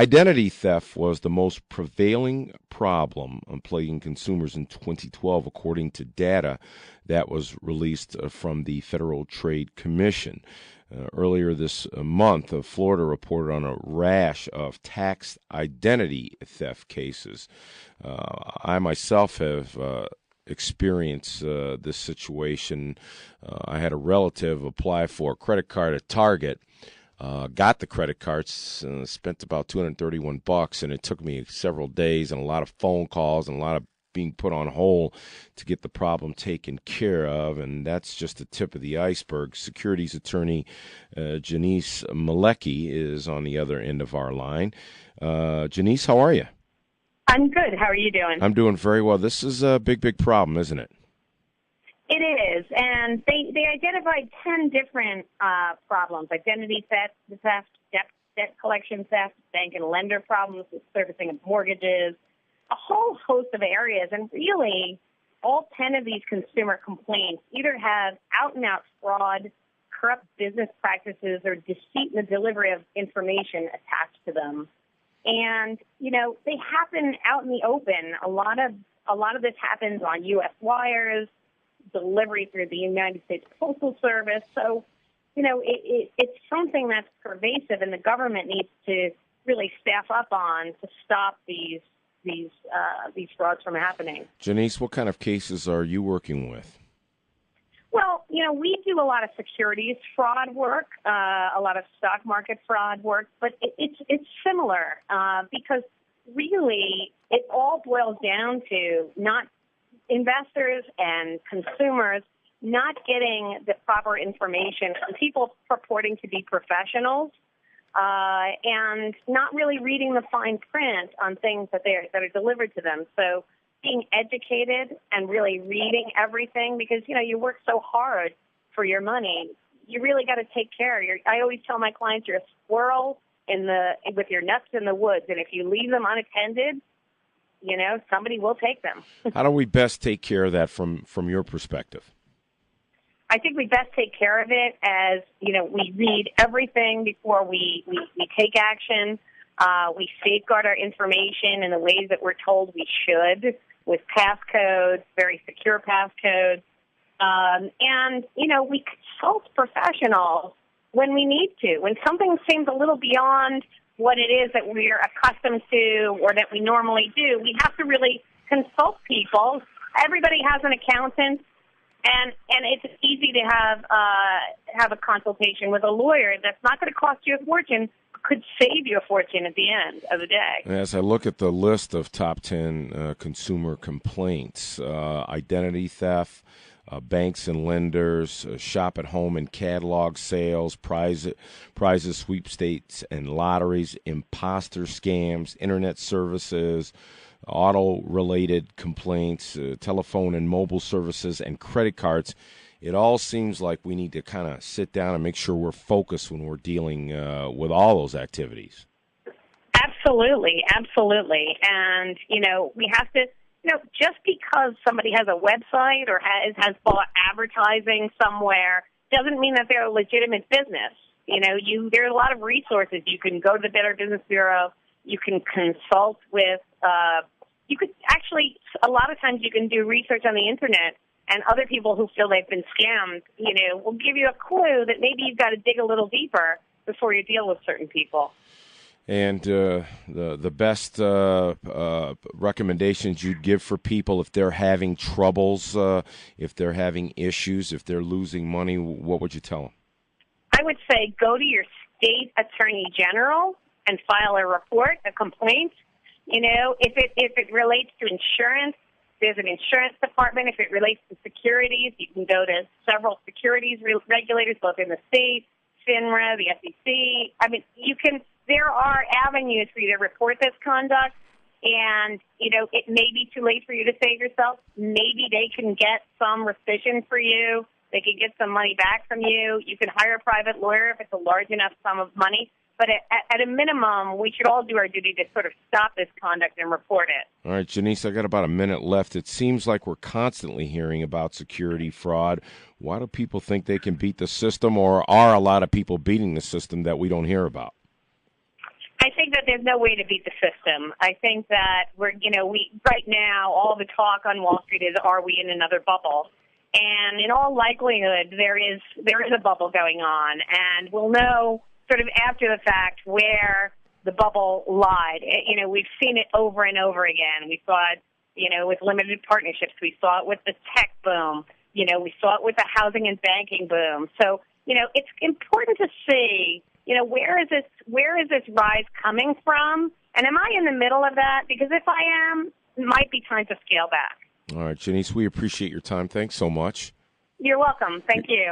Identity theft was the most prevailing problem plaguing consumers in 2012, according to data that was released from the Federal Trade Commission. Earlier this month, Florida reported on a rash of tax identity theft cases. I myself have experienced this situation. I had a relative apply for a credit card at Target. Got the credit cards, spent about $231, and it took me several days and a lot of phone calls and a lot of being put on hold to get the problem taken care of, and that's just the tip of the iceberg. Securities attorney Janice Malecki is on the other end of our line. Janice, how are you? I'm good. How are you doing? I'm doing very well. This is a big, big problem, isn't it? It is, and they identified 10 different problems: identity theft, debt collection theft, bank and lender problems with servicing of mortgages, a whole host of areas. And really, all 10 of these consumer complaints either have out-and-out fraud, corrupt business practices, or deceit in the delivery of information attached to them. And, you know, they happen out in the open. A lot of this happens on U.S. wires, delivery through the United States Postal Service. So, you know, it's something that's pervasive, and the government needs to really staff up on to stop these frauds from happening. Janice, what kind of cases are you working with? Well, you know, we do a lot of securities fraud work, a lot of stock market fraud work, but it's similar because really it all boils down to not investors and consumers not getting the proper information from people purporting to be professionals and not really reading the fine print on things that are delivered to them. So being educated and really reading everything, because, you know, you work so hard for your money, you really got to take care. I always tell my clients you're a squirrel with your nuts in the woods, and if you leave them unattended, you know, somebody will take them. How do we best take care of that from your perspective? I think we best take care of it as, you know, we read everything before we take action. We safeguard our information in the ways that we're told we should, with passcodes, very secure passcodes. And, you know, we consult professionals when we need to. When something seems a little beyond what it is that we're accustomed to or that we normally do, we have to really consult people. Everybody has an accountant, and it's easy to have a consultation with a lawyer that's not going to cost you a fortune, could save you a fortune at the end of the day. As I look at the list of top 10 consumer complaints, identity theft, banks and lenders, shop at home and catalog sales, prizes, sweepstakes and lotteries, imposter scams, internet services, auto-related complaints, telephone and mobile services, and credit cards. It all seems like we need to kind of sit down and make sure we're focused when we're dealing with all those activities. Absolutely, absolutely. And, you know, we have to, you know, just because somebody has a website or has bought advertising somewhere doesn't mean that they're a legitimate business. You know, there are a lot of resources. You can go to the Better Business Bureau. You can consult with, you could actually, a lot of times you can do research on the Internet, and other people who feel they've been scammed, you know, will give you a clue that maybe you've got to dig a little deeper before you deal with certain people. And the best recommendations you'd give for people if they're having troubles, if they're having issues, if they're losing money, what would you tell them? I would say go to your state attorney general and file a report, a complaint. You know, if it relates to insurance, there's an insurance department. If it relates to securities, you can go to several securities regulators, both in the state, FINRA, the SEC. I mean, there are avenues for you to report this conduct, and, you know, it may be too late for you to save yourself. Maybe they can get some rescission for you. They can get some money back from you. You can hire a private lawyer if it's a large enough sum of money. But at a minimum, we should all do our duty to sort of stop this conduct and report it. All right, Janice, I got about a minute left. It seems like we're constantly hearing about security fraud. Why do people think they can beat the system, or are a lot of people beating the system that we don't hear about? I think that there's no way to beat the system. I think that we right now, all the talk on Wall Street is, are we in another bubble? And in all likelihood, there is a bubble going on, and we'll know sort of after the fact where the bubble lied. We've seen it over and over again. We saw it, with limited partnerships. We saw it with the tech boom. We saw it with the housing and banking boom. So, it's important to see, where is this rise coming from? And am I in the middle of that? Because if I am, it might be time to scale back. All right, Janice, we appreciate your time. Thanks so much. You're welcome. Thank you.